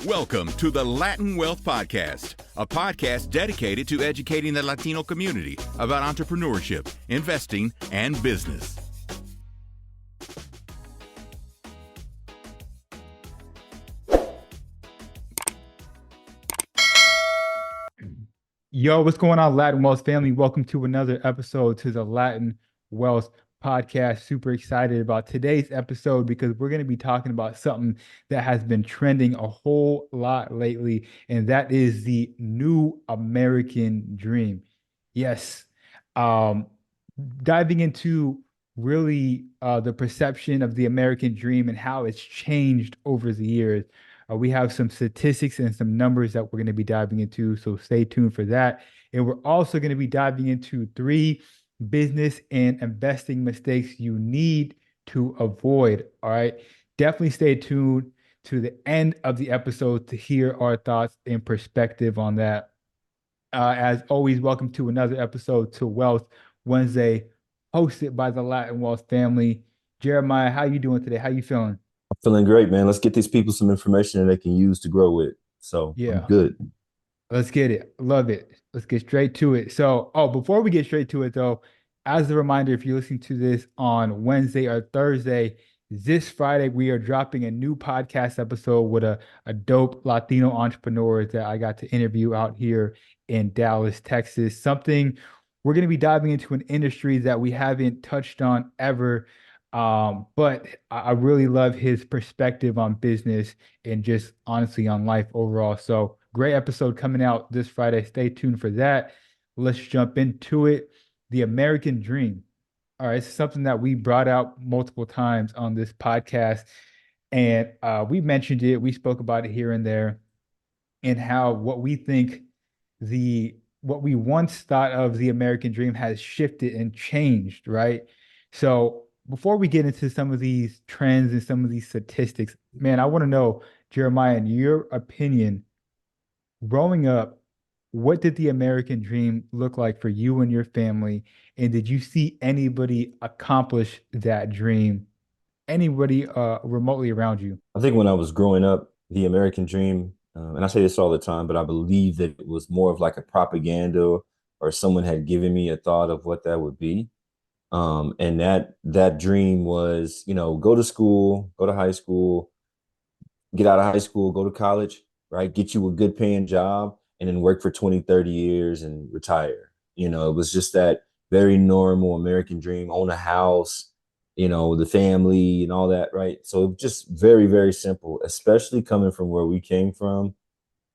Welcome to the Latin Wealth Podcast, a podcast dedicated to educating the Latino community about entrepreneurship, investing, and business. Yo, what's going on, Latin Wealth family? Welcome to another episode to the Latin Wealth Podcast. Super excited about today's episode because we're going to be talking about something that has been trending a whole lot lately, and that is the new American dream. Yes, diving into really the perception of the American dream and how it's changed over the years. We have some statistics and some numbers that we're going to be diving into, so stay tuned for that. And we're also going to be diving into 3 business and investing mistakes you need to avoid. All right. Definitely stay tuned to the end of the episode to hear our thoughts and perspective on that. As always, welcome to another episode to Wealth Wednesday, hosted by the Latin Wealth family. Jeremiah, how you doing today? How you feeling? I'm feeling great, man. Let's get these people some information that they can use to grow with. So I'm good. Let's get it. Love it. Let's get straight to it. So, before we get straight to it, though, as a reminder, if you're listening to this on Wednesday or Thursday, this Friday, we are dropping a new podcast episode with a dope Latino entrepreneur that I got to interview out here in Dallas, Texas. Something we're going to be diving into an industry that we haven't touched on ever. But I really love his perspective on business and just honestly on life overall. So great episode coming out this Friday. Stay tuned for that. Let's jump into it. The American dream. All right, it's something that we brought out multiple times on this podcast. And we mentioned it, we spoke about it here and there, and how what we think what we once thought of the American dream has shifted and changed, right? So before we get into some of these trends and some of these statistics, man, I want to know, Jeremiah, in your opinion, growing up, what did the American dream look like for you and your family? And did you see anybody accomplish that dream? Anybody remotely around you? I think when I was growing up, the American dream, and I say this all the time, but I believe that it was more of like a propaganda or someone had given me a thought of what that would be. And that dream was, go to school, go to high school, get out of high school, go to college, right? Get you a good paying job and then work for 20, 30 years and retire. It was just that very normal American dream, own a house, the family and all that, right? So just very, very simple, especially coming from where we came from.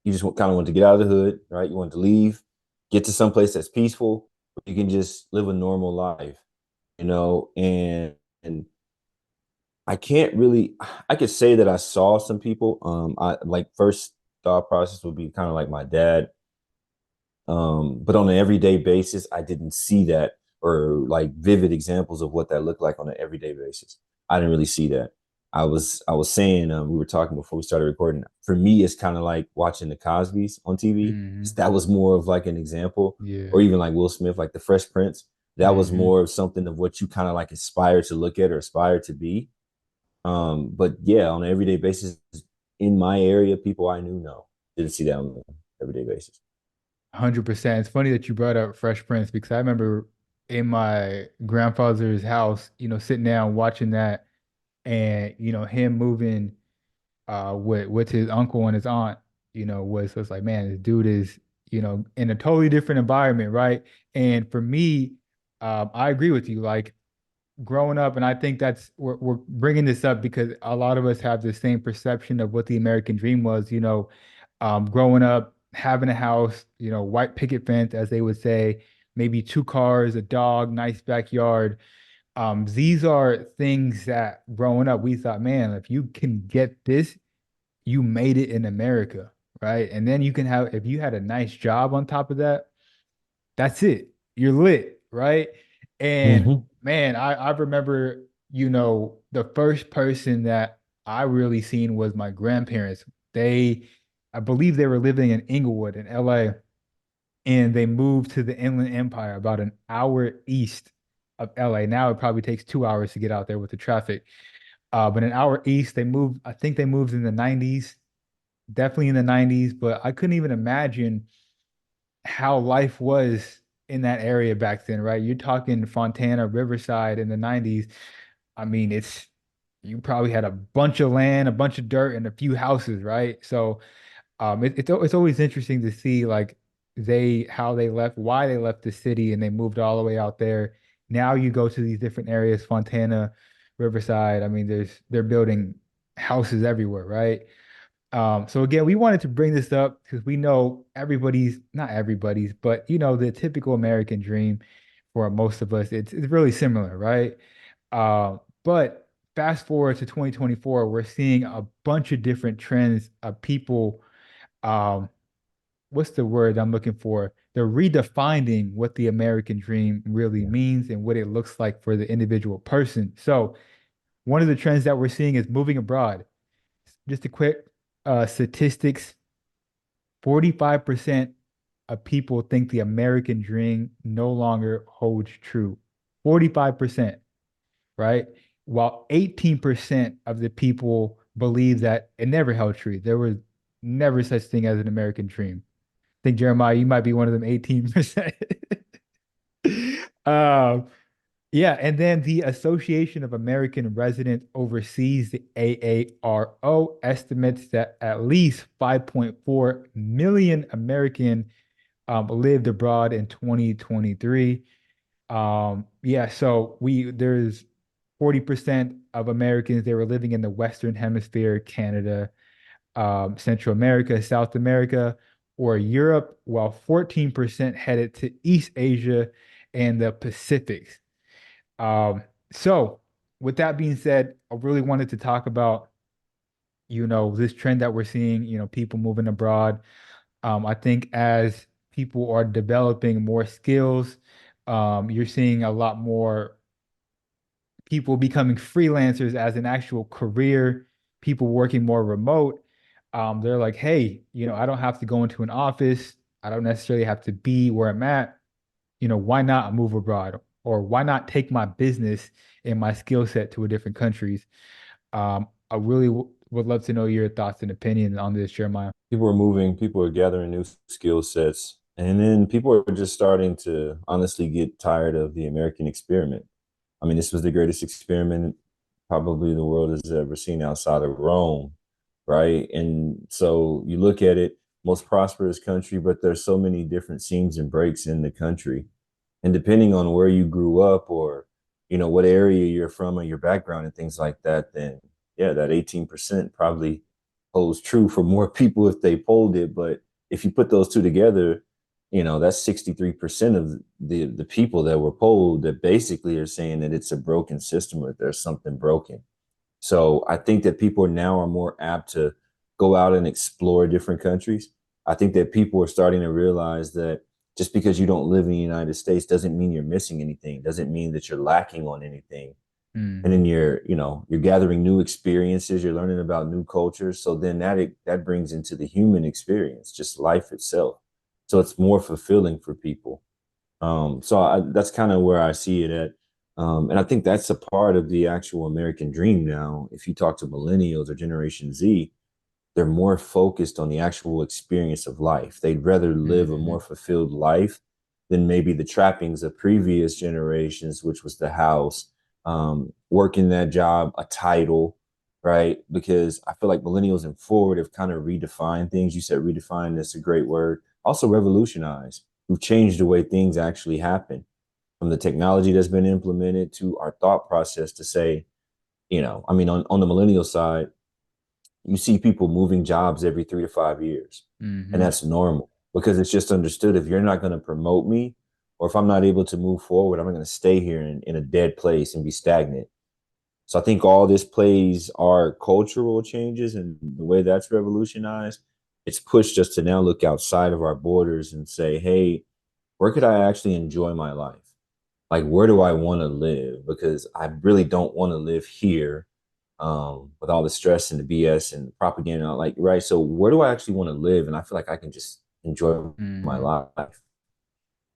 You just kind of want to get out of the hood, right? You want to leave, get to someplace that's peaceful, where you can just live a normal life, and I could say that I saw some people. I like first thought process would be kind of like my dad. But on an everyday basis, I didn't see that or like vivid examples of what that looked like on an everyday basis. I didn't really see that. I was saying, we were talking before we started recording. For me, it's kind of like watching the Cosbys on TV. Mm-hmm. That was more of like an example, Yeah. or even like Will Smith, like the Fresh Prince. That was Mm-hmm. more of something of what you kind of like aspire to look at or aspire to be. But yeah, on an everyday basis, in my area, people I knew didn't see that on an everyday basis. 100%. It's funny that you brought up Fresh Prince because I remember in my grandfather's house, sitting down watching that and, him moving with his uncle and his aunt, was like, man, this dude is, in a totally different environment, right? And for me, I agree with you. Like growing up, and I think we're bringing this up because a lot of us have the same perception of what the American dream was, growing up, having a house, white picket fence, as they would say, maybe 2 cars, a dog, nice backyard. These are things that growing up, we thought, man, if you can get this, you made it in America, right? And then you can have, if you had a nice job on top of that, that's it. You're lit, right? And Mm-hmm. man, I remember, the first person that I really seen was my grandparents. I believe they were living in Inglewood in LA, and they moved to the Inland Empire about an hour east of LA. Now it probably takes 2 hours to get out there with the traffic. But an hour east, I think they moved in the 90s. definitely in the 90s, but I couldn't even imagine how life was in that area back then, right? You're talking Fontana, Riverside in the 90s. I mean, you probably had a bunch of land, a bunch of dirt, and a few houses, right? So it's always interesting to see like how they left, why they left the city, and they moved all the way out there. Now you go to these different areas, Fontana, Riverside. I mean, they're building houses everywhere, right? So again, we wanted to bring this up because we know not everybody's, but the typical American dream for most of us, it's really similar, right? But fast forward to 2024, we're seeing a bunch of different trends of people. Um, what's the word I'm looking for? They're redefining what the American dream really Yeah. means and what it looks like for the individual person. So one of the trends that we're seeing is moving abroad. Just a quick statistics, 45% of people think the American dream no longer holds true. 45%, right? While 18% of the people believe that it never held true. There was never such thing as an American dream. I think Jeremiah, you might be one of them 18%. um, yeah, and then the Association of American Residents Overseas, the AARO, estimates that at least 5.4 million American lived abroad in 2023. Yeah, so there's 40% of Americans, they were living in the Western Hemisphere, Canada, Central America, South America, or Europe, while 14% headed to East Asia and the Pacific. Um, so with that being said, I really wanted to talk about, this trend that we're seeing, people moving abroad. I think as people are developing more skills, you're seeing a lot more people becoming freelancers as an actual career, people working more remote. They're like, hey, I don't have to go into an office. I don't necessarily have to be where I'm at. Why not move abroad? Or why not take my business and my skill set to a different countries? I really would love to know your thoughts and opinions on this, Jeremiah. People are moving, people are gathering new skill sets, and then people are just starting to honestly get tired of the American experiment. I mean, this was the greatest experiment probably the world has ever seen outside of Rome, right? And so you look at it, most prosperous country, but there's so many different seams and breaks in the country. And depending on where you grew up or, what area you're from or your background and things like that, then yeah, that 18% probably holds true for more people if they polled it. But if you put those two together, that's 63% of the people that were polled that basically are saying that it's a broken system or there's something broken. So I think that people now are more apt to go out and explore different countries. I think that people are starting to realize that just because you don't live in the United States doesn't mean you're missing anything, doesn't mean that you're lacking on anything. And Hmm. then you're gathering new experiences, you're learning about new cultures. So then that brings into the human experience, just life itself. So it's more fulfilling for people. That's kind of where I see it at. And I think that's a part of the actual American dream now. If you talk to millennials or Generation Z, they're more focused on the actual experience of life. They'd rather live a more Hmm. fulfilled life than maybe the trappings of previous generations, which was the house, working that job, a title, right? Because I feel like millennials and forward have kind of redefined things. You said redefine, that's a great word. Also revolutionize. We've changed the way things actually happen from the technology that's been implemented to our thought process to say, I mean, on the millennial side, you see people moving jobs every 3 to 5 years. And Hmm. that's normal because it's just understood if you're not going to promote me or if I'm not able to move forward, I'm not going to stay here in a dead place and be stagnant. So I think all this plays our cultural changes and the way that's revolutionized. It's pushed us to now look outside of our borders and say, hey, where could I actually enjoy my life? Like, where do I want to live? Because I really don't want to live here with all the stress and the BS and propaganda. Like, right. So where do I actually want to live? And I feel like I can just enjoy my Hmm. life.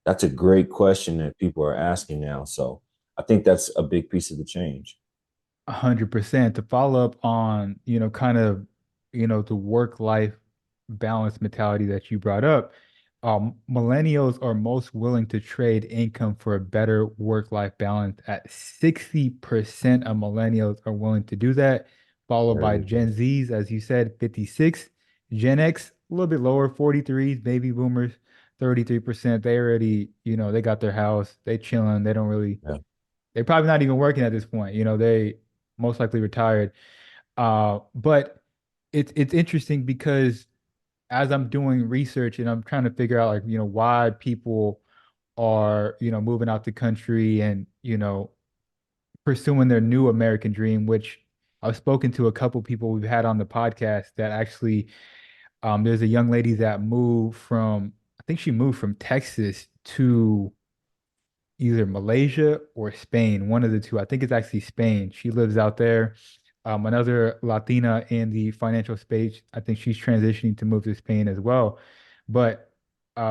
That's a great question that people are asking now. So I think that's a big piece of the change. 100%. To follow up on, kind of the work-life balance mentality that you brought up, millennials are most willing to trade income for a better work-life balance. At 60% of millennials are willing to do that, followed by Very Gen good. Zs, as you said, 56, Gen X, a little bit lower, 43s, baby boomers, 33%. They already, they got their house, they chilling, they don't really, Yeah. they're probably not even working at this point. They most likely retired. But it's interesting because as I'm doing research and I'm trying to figure out, like, why people are, moving out the country and, pursuing their new American dream, which I've spoken to a couple people we've had on the podcast that actually, there's a young lady that I think she moved from Texas to either Malaysia or Spain, one of the two. I think it's actually Spain. She lives out there. Another Latina in the financial space, I think she's transitioning to move to Spain as well. But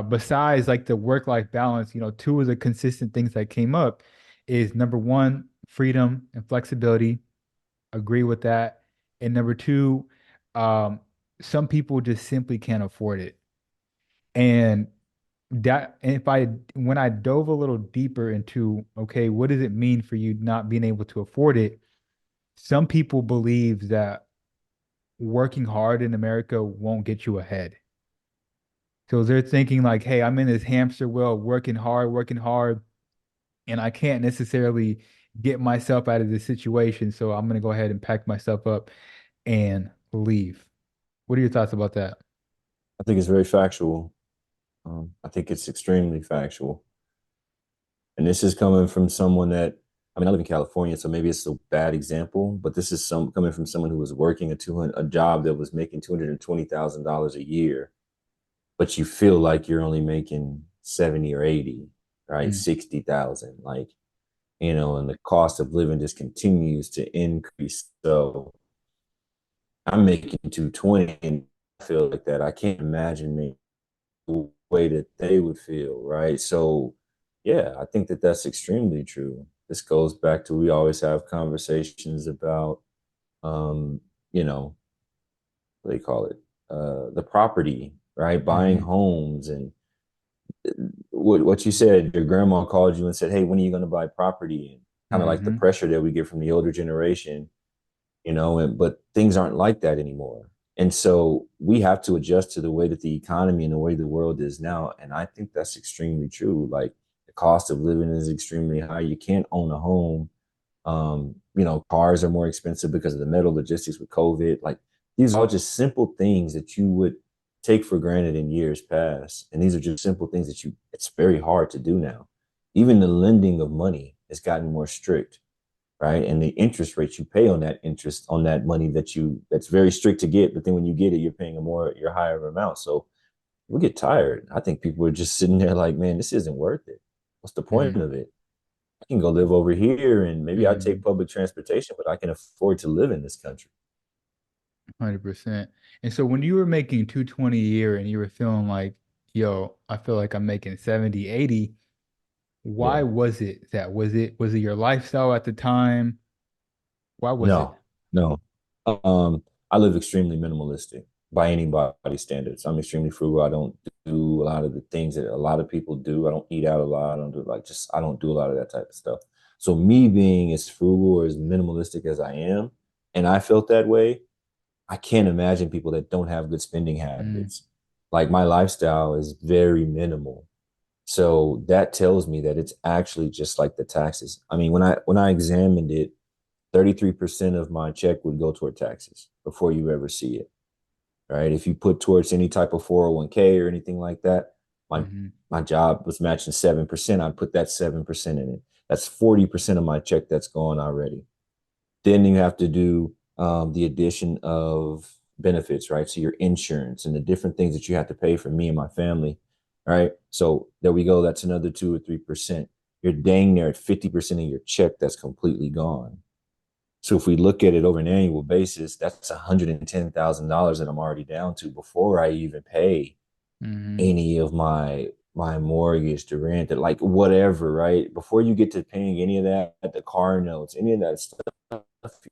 besides like the work-life balance, two of the consistent things that came up is number one, freedom and flexibility. Agree with that. And number two, um, some people just simply can't afford it. And if I when I dove a little deeper into, okay, what does it mean for you not being able to afford it? Some people believe that working hard in America won't get you ahead. So they're thinking like, hey, I'm in this hamster wheel, working hard, and I can't necessarily get myself out of this situation. So I'm gonna go ahead and pack myself up and leave. What are your thoughts about that? I think it's very factual. I think it's extremely factual. And this is coming from someone that, I mean, I live in California, so maybe it's a bad example, but this is coming from someone who was working a job that was making $220,000 a year, but you feel like you're only making 70 or 80, right? Mm, 60,000, like, and the cost of living just continues to increase. So I'm making 220 and I feel like that. I can't imagine me the way that they would feel, right? So, yeah, I think that that's extremely true. This goes back to we always have conversations about, um, you know, what do they call it? The property, right? Buying hmm homes and what you said. Your grandma called you and said, "Hey, when are you going to buy property?" And kind of like the hmm pressure that we get from the older generation, but things aren't like that anymore. And so we have to adjust to the way that the economy and the way the world is now. And I think that's extremely true. Like the cost of living is extremely high. You can't own a home. Cars are more expensive because of the metal logistics with COVID. Like these are all just simple things that you would take for granted in years past. And these are just simple things that it's very hard to do now. Even the lending of money has gotten more strict, right? And the interest rates you pay on that interest on that money that's very strict to get, but then when you get it, you're paying you're higher amount. So we get tired. I think people are just sitting there like, man, this isn't worth it. What's the point hmm of it? I can go live over here and maybe I take hmm public transportation, but I can afford to live in this country. 100%. And so when you were making 220 a year and you were feeling like, yo, I feel like I'm making 70, 80, why Yeah. was it that? Was it your lifestyle at the time? Why was it? No, no. Um, I live extremely minimalistic by anybody's standards. I'm extremely frugal. I don't do a lot of the things that a lot of people do. I don't eat out a lot. I don't do I don't do a lot of that type of stuff. So me being as frugal or as minimalistic as I am, and I felt that way, I can't imagine people that don't have good spending Mm, habits. Like my lifestyle is very minimal. So that tells me that it's actually just like the taxes. I mean, when I examined it, 33% of my check would go toward taxes before you ever see it, right? If you put towards any type of 401k or anything like that, my hmm my job was matching 7%. I'd put that 7% in it. That's 40% of my check that's gone already. Then you have to do the addition of benefits, right? So your insurance and the different things that you have to pay for me and my family, right? So there we go. That's another 2 or 3%. You're dang near at 50% of your check that's completely gone. So if we look at it over an annual basis, that's $110,000 that I'm already down to before I even pay hmm any of my mortgage, to rent it, like whatever, right? Before you get to paying any of that, the car notes, any of that stuff,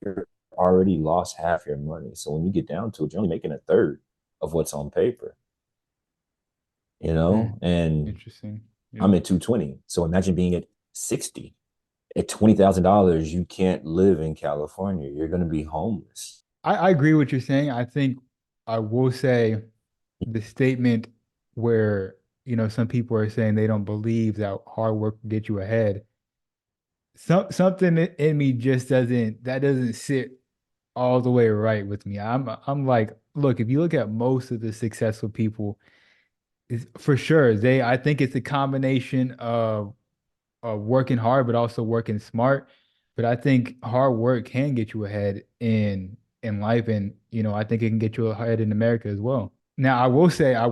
you're already lost half your money. So when you get down to it, you're only making a third of what's on paper, Hmm. and Interesting. Yeah. I'm at 220. So imagine being at 60. At $20,000, you can't live in California. You're going to be homeless. I agree with what you're saying. I think I will say the statement where, some people are saying they don't believe that hard work will get you ahead. Something in me just doesn't sit all the way right with me. I'm like, look, if you look at most of the successful people, for sure, I think it's a combination of working hard, but also working smart. But I think hard work can get you ahead in life, and I think it can get you ahead in America as well. Now, I will say, now,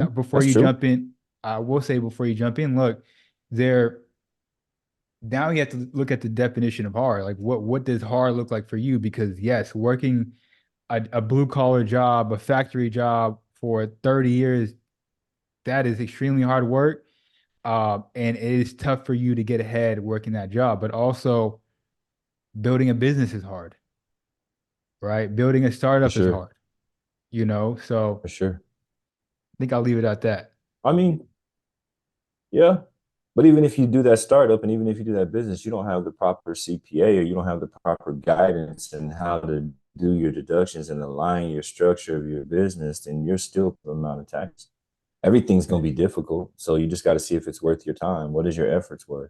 before That's you true. jump in, I will say before you jump in, look, there. Now you have to look at the definition of hard. Like, what does hard look like for you? Because yes, working a blue collar job, a factory job for 30 years, that is extremely hard work. And it is tough for you to get ahead working that job, but also building a business is hard, right? Building a For startup is sure. hard, So For sure. I think I'll leave it at that. I mean, yeah. But even if you do that startup and even if you do that business, you don't have the proper CPA or you don't have the proper guidance and how to do your deductions and align your structure of your business, then you're still the amount of tax. Everything's going to be difficult. So you just got to see if it's worth your time. What is your efforts worth?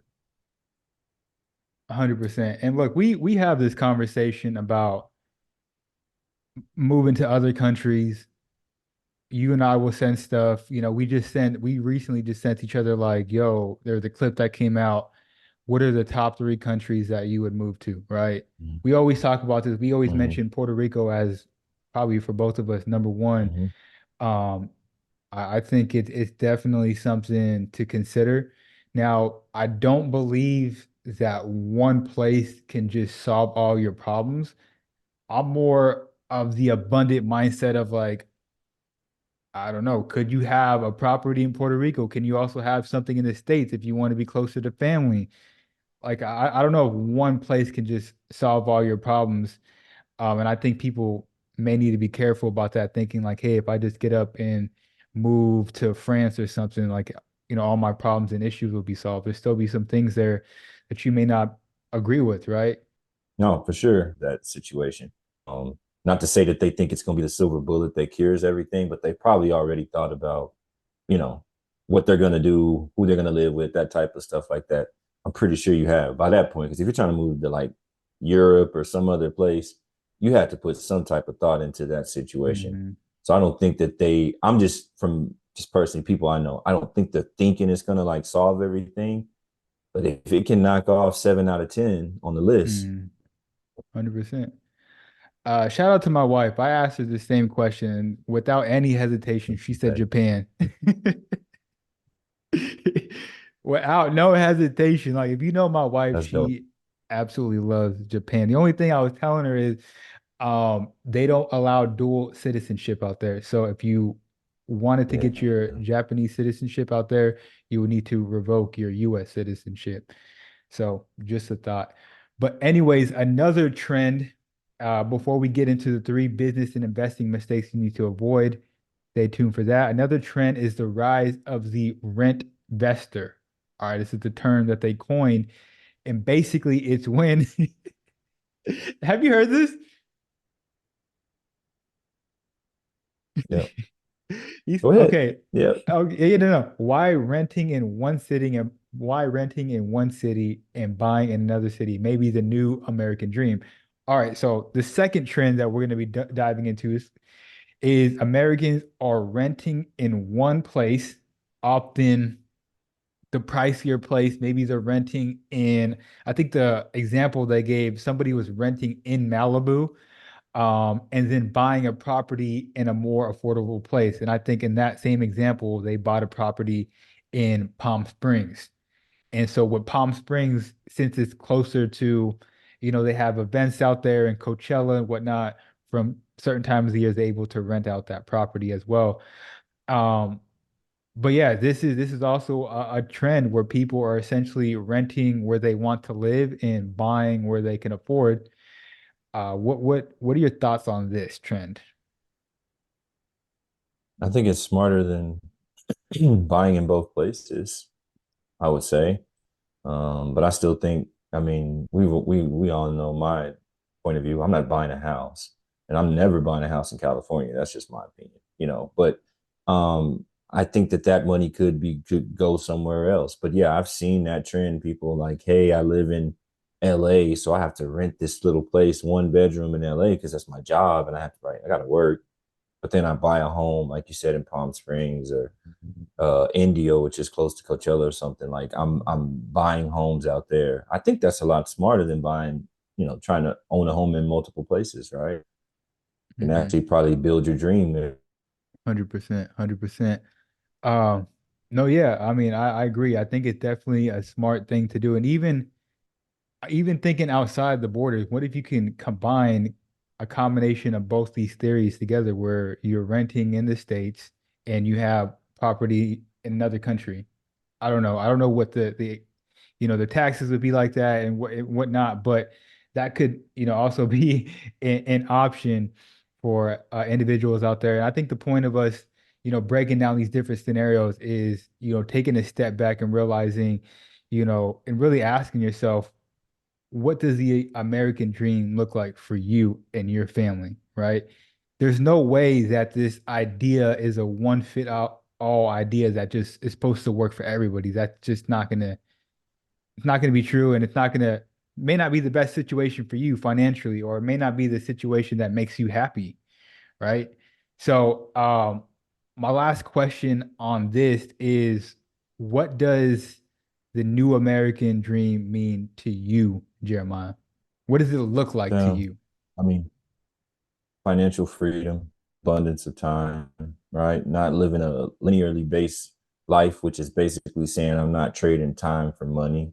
100%. And look, we have this conversation about moving to other countries. You and I will send stuff. We recently just sent each other like, yo, there's a clip that came out. What are the top three countries that you would move to, right? Mm-hmm. We always talk about this. We always Mm-hmm. mention Puerto Rico as probably for both of us, number one. Mm-hmm. Um, I think it's definitely something to consider. Now, I don't believe that one place can just solve all your problems. I'm more of the abundant mindset of like, I don't know, could you have a property in Puerto Rico? Can you also have something in the States if you want to be closer to family? Like, I don't know if one place can just solve all your problems. And I think people may need to be careful about that, thinking like, hey, if I just get up and move to France or something, like, all my problems and issues will be solved. There'll still be some things there that you may not agree with, right? No, for sure, that situation. Not to say that they think it's going to be the silver bullet that cures everything, but they probably already thought about, you know, what they're going to do, who they're going to live with, that type of stuff like that. I'm pretty sure you have by that point, because if you're trying to move to like Europe or some other place, you have to put some type of thought into that situation. Hmm. So I don't think that I'm just from just personally, people I know, I don't think the thinking is going to like solve everything. But if it can knock off 7 out of 10 on the list, 100%. Shout out to my wife. I asked her the same question, and without any hesitation, what she you said say? Japan. Without no hesitation. Like, if you know my wife, That's dope. she absolutely loves Japan. The only thing I was telling her is they don't allow dual citizenship out there. So if you wanted to Yeah. get your Japanese citizenship out there, you would need to revoke your US citizenship. So just a thought. But anyways, another trend, before we get into the three business and investing mistakes you need to avoid, stay tuned for that. Another trend is the rise of the rentvester. All right, this is the term that they coined. And basically it's when have you heard this? Yeah. Go ahead. Okay. Yeah. Okay, yeah, no. Why renting in one city and buying in another city? Maybe the new American dream. All right. So the second trend that we're going to be diving into is Americans are renting in one place, often the pricier place. Maybe they're renting in, I think the example they gave, somebody was renting in Malibu, and then buying a property in a more affordable place. And I think in that same example, they bought a property in Palm Springs. And so with Palm Springs, since it's closer to, they have events out there and Coachella and whatnot from certain times of the year, they're able to rent out that property as well. Um, but yeah, this is also a trend where people are essentially renting where they want to live and buying where they can afford. What are your thoughts on this trend? I think it's smarter than buying in both places, I would say. But I still think, I mean, we all know my point of view. I'm not buying a house, and I'm never buying a house in California. That's just my opinion, you know. But I think that money could go somewhere else. But yeah, I've seen that trend. People like, hey, I live in LA, so I have to rent this little place, 1 bedroom in LA, because that's my job, and I got to work. But then I buy a home, like you said, in Palm Springs or Indio, which is close to Coachella or something. Like I'm buying homes out there. I think that's a lot smarter than buying, trying to own a home in multiple places, right? And Mm-hmm. actually probably build your dream there. 100%, 100%. Um, no, yeah, I mean, I agree. I think it's definitely a smart thing to do. And even thinking outside the borders, what if you can combine a combination of both these theories together where you're renting in the States and you have property in another country? I don't know. I don't know what the taxes would be like that and whatnot, but that could, also be an option for individuals out there. And I think the point of us, breaking down these different scenarios is, taking a step back and realizing, and really asking yourself, what does the American dream look like for you and your family, right? There's no way that this idea is a one fit out all idea that just is supposed to work for everybody. That's just not gonna be true, and it's not gonna may not be the best situation for you financially, or it may not be the situation that makes you happy, right? So, my last question on this is, what does the new American dream mean to you, Jeremiah? What does it look like to Um, you? I mean, financial freedom, abundance of time, right? Not living a linearly based life, which is basically saying I'm not trading time for money,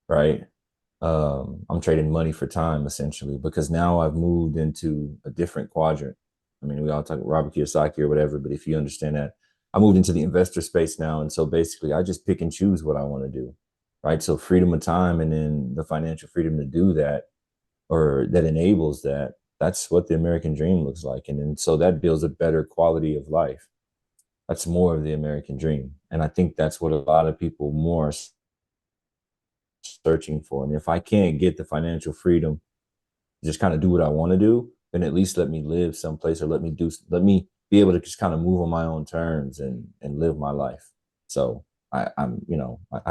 right? I'm trading money for time essentially because now I've moved into a different quadrant. I mean, we all talk Robert Kiyosaki or whatever, but if you understand that, I moved into the investor space now. And so basically, I just pick and choose what I want to do, right? So freedom of time and then the financial freedom to do that or that enables that. That's what the American dream looks like. And then so that builds a better quality of life. That's more of the American dream. And I think that's what a lot of people more searching for. And if I can't get the financial freedom, just kind of do what I want to do, then at least let me live someplace or let me be able to just kind of move on my own terms and live my life. So I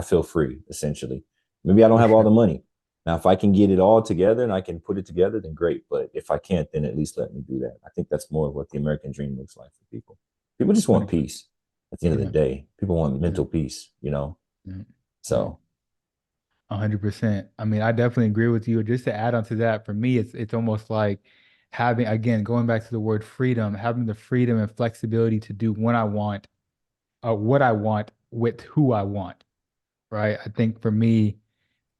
feel free essentially. Maybe I don't For have all the sure. money. Now, if I can get it all together and I can put it together, then great. But if I can't, then at least let me do that. I think that's more of what the American dream looks like for people. People just want 100%. peace at the end of the Yeah. day. People want Yeah. mental peace, Yeah. Yeah. So 100%. I mean, I definitely agree with you. Just to add on to that, for me, it's almost like having, again, going back to the word freedom, having the freedom and flexibility to do what I want with who I want, right? I think for me,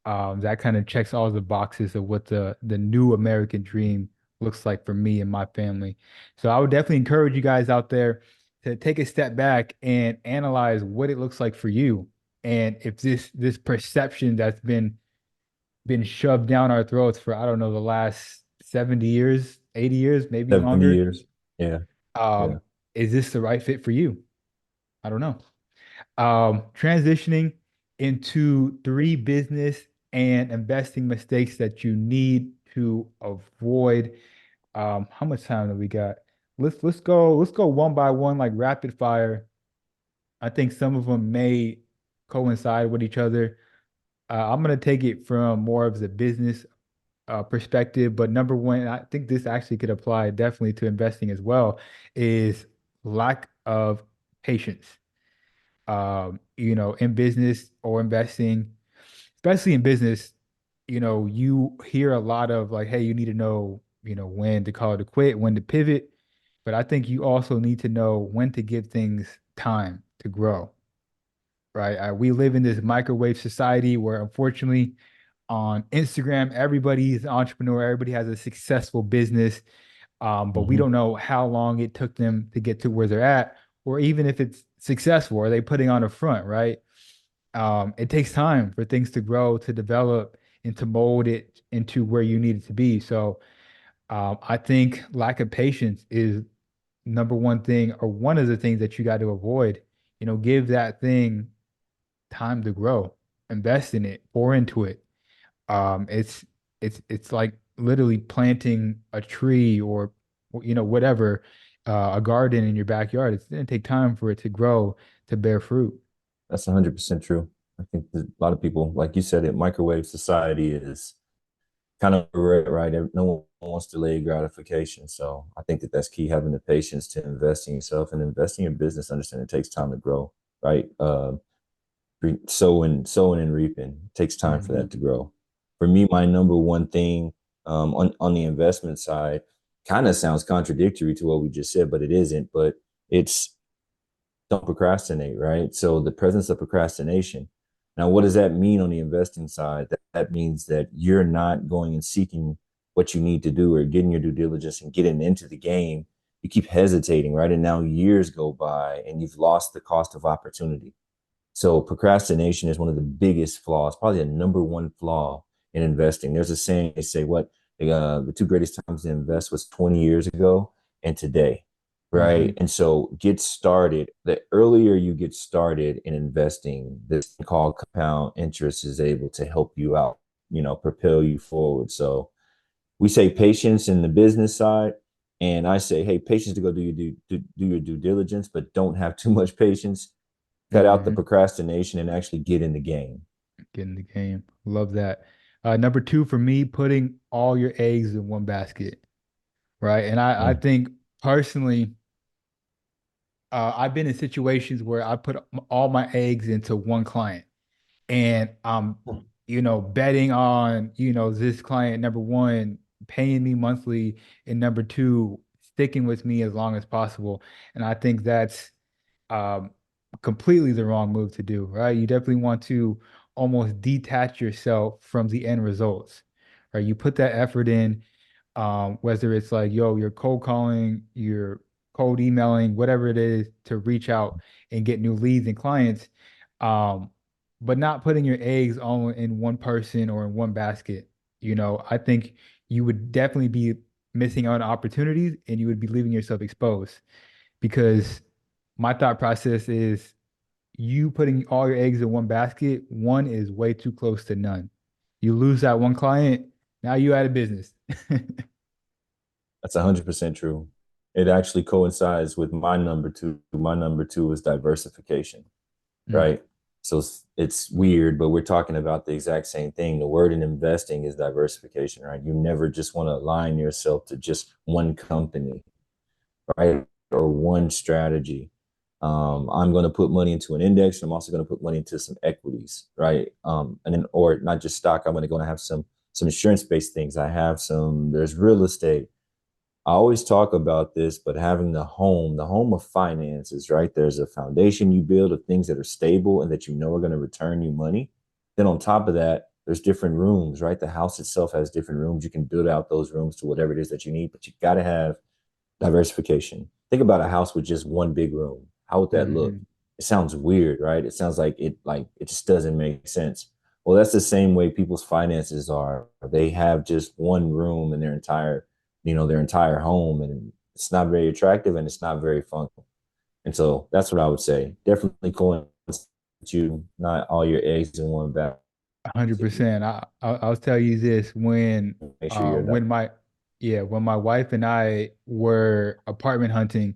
that kind of checks all the boxes of what the new American dream looks like for me and my family. So I would definitely encourage you guys out there to take a step back and analyze what it looks like for you, and if this perception that's been shoved down our throats for, I don't know, the last 70 years, 80 years, maybe 70 longer. years. Yeah. Yeah. Um, is this the right fit for you? I don't know. Transitioning into three business and investing mistakes that you need to avoid. How much time do we got? Let's go one by one, like rapid fire. I think some of them may coincide with each other. I'm gonna take it from more of the business perspective, but number one, I think this actually could apply definitely to investing as well, is lack of patience. In business or investing, especially in business, you hear a lot of like, hey, you need to know, when to call it a quit, when to pivot. But I think you also need to know when to give things time to grow, right? We live in this microwave society where unfortunately on Instagram, everybody's an entrepreneur, everybody has a successful business. But we Hmm. don't know how long it took them to get to where they're at, or even if it's successful, are they putting on a front, right? It takes time for things to grow, to develop, and to mold it into where you need it to be. So I think lack of patience is number one thing, or one of the things that you got to avoid. Give that thing time to grow, invest in it, pour into it. It's like literally planting a tree or whatever, a garden in your backyard. It's gonna take time for it to grow, to bear fruit. That's 100% true. I think that a lot of people, like you said, it microwave society is kind of right. No one wants delayed gratification. So I think that that's key, having the patience to invest in yourself and invest in your business. Understand it takes time to grow, right? Sowing and reaping, it takes time for that to grow. For me, my number one thing on the investment side kind of sounds contradictory to what we just said, but it isn't. But it's don't procrastinate, right? So the presence of procrastination. Now, what does that mean on the investing side? That means that you're not going and seeking what you need to do or getting your due diligence and getting into the game. You keep hesitating, right? And now years go by and you've lost the cost of opportunity. So procrastination is one of the biggest flaws, probably the number one flaw in investing. There's a saying, they say the two greatest times to invest was 20 years ago and today, right? And so get started. The earlier you get started in investing, this thing called compound interest is able to help you out, propel you forward. So we say patience in the business side. And I say, hey, patience to go do your due diligence, but don't have too much patience. Cut out the procrastination and actually get in the game. Get in the game. Love that. Number two for me, putting all your eggs in one basket, right? And I think personally, I've been in situations where I put all my eggs into one client, and I'm, betting on, this client, number one, paying me monthly, and number two, sticking with me as long as possible. And I think that's um, completely the wrong move to do, right? You definitely want to almost detach yourself from the end results, right? You put that effort in, whether it's like, you're cold calling, you're cold emailing, whatever it is, to reach out and get new leads and clients, but not putting your eggs all in one person or in one basket. I think you would definitely be missing out on opportunities, and you would be leaving yourself exposed, because my thought process is, you putting all your eggs in one basket, one is way too close to none. You lose that one client, now you out of business. That's 100% true. It actually coincides with my number two. My number two is diversification, right? So it's weird, but we're talking about the exact same thing. The word in investing is diversification, right? You never just want to align yourself to just one company, right? Or one strategy. I'm going to put money into an index. I'm also going to put money into some equities, right? And then, or not just stock. I'm going to have some insurance-based things. There's real estate. I always talk about this, but having the home of finances, right? There's a foundation you build of things that are stable and that you know are going to return you money. Then on top of that, there's different rooms, right? The house itself has different rooms. You can build out those rooms to whatever it is that you need, but you got to have diversification. Think about a house with just one big room. How would that look? It sounds weird, right? It sounds like it just doesn't make sense. Well, that's the same way people's finances are. They have just one room in their entire home, and it's not very attractive and it's not very fun. And so that's what I would say. Definitely going to not all your eggs in one basket. 100%. I'll tell you this, Make sure you're when my wife and I were apartment hunting,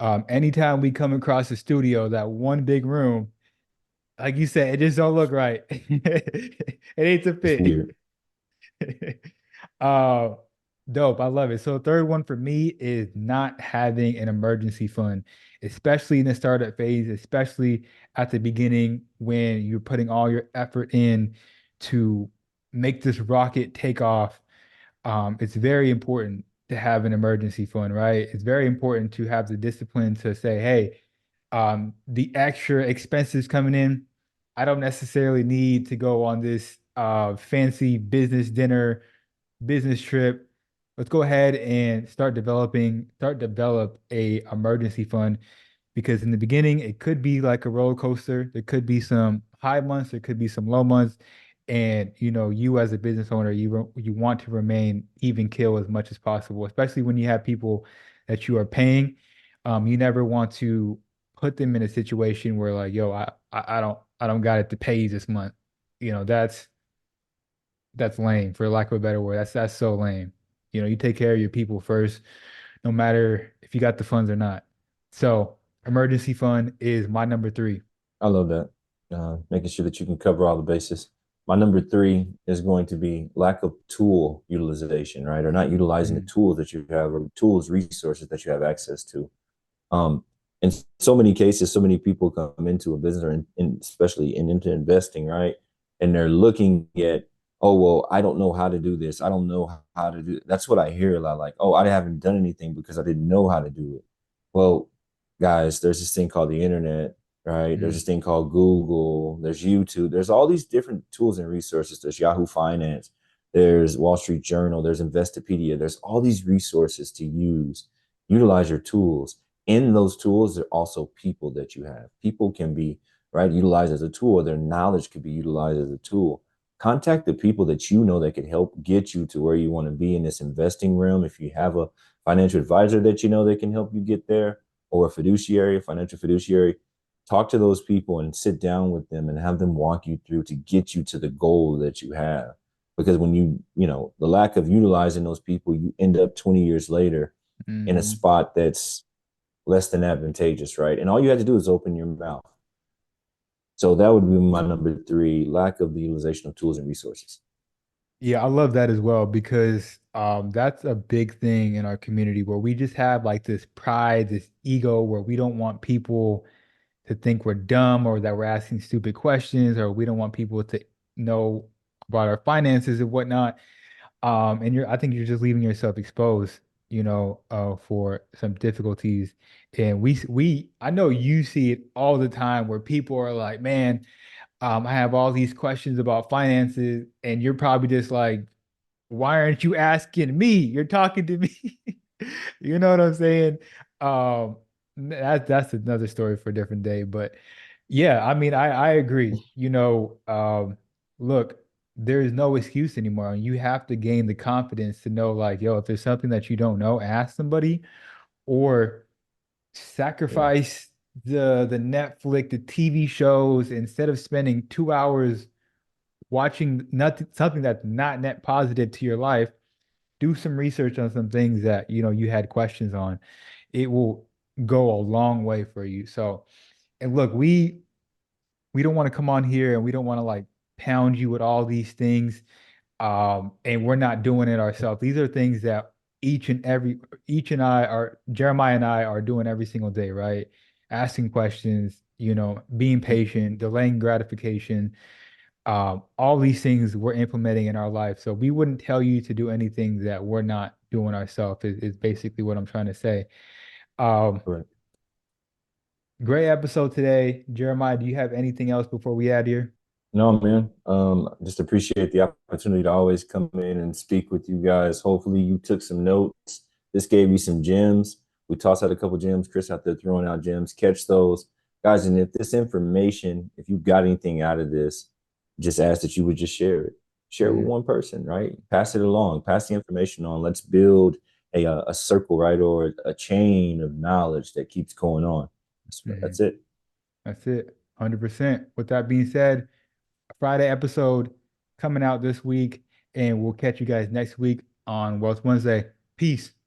anytime we come across a studio, that one big room, like you said, it just don't look right. It ain't a it's fit. weird. Uh, Dope. I love it. So third one for me is not having an emergency fund, especially in the startup phase, especially at the beginning when you're putting all your effort in to make this rocket take off. It's very important to have an emergency fund, right? It's very important to have the discipline to say, hey, the extra expenses coming in, I don't necessarily need to go on this fancy business dinner, business trip. Let's go ahead and develop a emergency fund, because in the beginning it could be like a roller coaster. There could be some high months, there could be some low months, And you as a business owner, you want to remain even kill as much as possible, especially when you have people that you are paying. You never want to put them in a situation where like, yo, I don't got it to pay you this month. That's lame, for lack of a better word. That's so lame. You take care of your people first, no matter if you got the funds or not. So emergency fund is my number three. I love that. Making sure that you can cover all the bases. My number three is going to be lack of tool utilization, right? Or not utilizing the Mm, tools that you have, or tools, resources that you have access to. Um, in so many cases, so many people come into a business, or especially into investing, right? And they're looking at, oh, well, I don't know how to do this. I don't know how to do it. That's what I hear a lot, like, oh, I haven't done anything because I didn't know how to do it. Well, guys, there's this thing called the internet, right? There's mm, this thing called Google, there's YouTube, there's all these different tools and resources. There's Yahoo Finance, there's Wall Street Journal, there's Investopedia, there's all these resources to use. Utilize your tools. In those tools, there are also people that you have. People can be, right, utilized as a tool. Their knowledge could be utilized as a tool. Contact the people that you know that could help get you to where you want to be in this investing realm. If you have a financial advisor that you know that can help you get there, or a fiduciary, a financial fiduciary, talk to those people and sit down with them and have them walk you through to get you to the goal that you have. Because when the lack of utilizing those people, you end up 20 years later in a mhm. spot that's less than advantageous, right? And all you had to do is open your mouth. So that would be my number three: lack of the utilization of tools and resources. Yeah, I love that as well because that's a big thing in our community where we just have like this pride, this ego where we don't want people to think we're dumb or that we're asking stupid questions or we don't want people to know about our finances and whatnot. And I think you're just leaving yourself exposed, for some difficulties. And I know you see it all the time where people are like, man, I have all these questions about finances, and you're probably just like, why aren't you asking me? You're talking to me. You know what I'm saying? That's another story for a different day. But yeah, I mean, I agree. Look, there is no excuse anymore. You have to gain the confidence to know, like, yo, if there's something that you don't know, ask somebody or Yeah, sacrifice the Netflix, the TV shows instead of spending 2 hours watching nothing something that's not net positive to your life. Do some research on some things that you had questions on. It will go a long way for you. So, and look, we don't want to come on here and we don't want to like pound you with all these things. And we're not doing it ourselves. These are things that each and I are Jeremiah and I are doing every single day, right? Asking questions, being patient, delaying gratification, all these things we're implementing in our life. So we wouldn't tell you to do anything that we're not doing ourselves, is basically what I'm trying to say. Um, correct. Great episode today. Jeremiah, do you have anything else before we add here? No, man. Just appreciate the opportunity to always come in and speak with you guys. Hopefully, you took some notes. This gave you some gems. We tossed out a couple gems. Chris out there throwing out gems. Catch those, guys. And if this information, if you got anything out of this, just ask that you would just share it. Share it with Mhm. one person, right? Pass it along. Pass the information on. Let's build a circle, right, or a chain of knowledge that keeps going on. Mhm. That's it. That's it. 100%. With that being said, Friday episode coming out this week, and we'll catch you guys next week on Wealth Wednesday. Peace.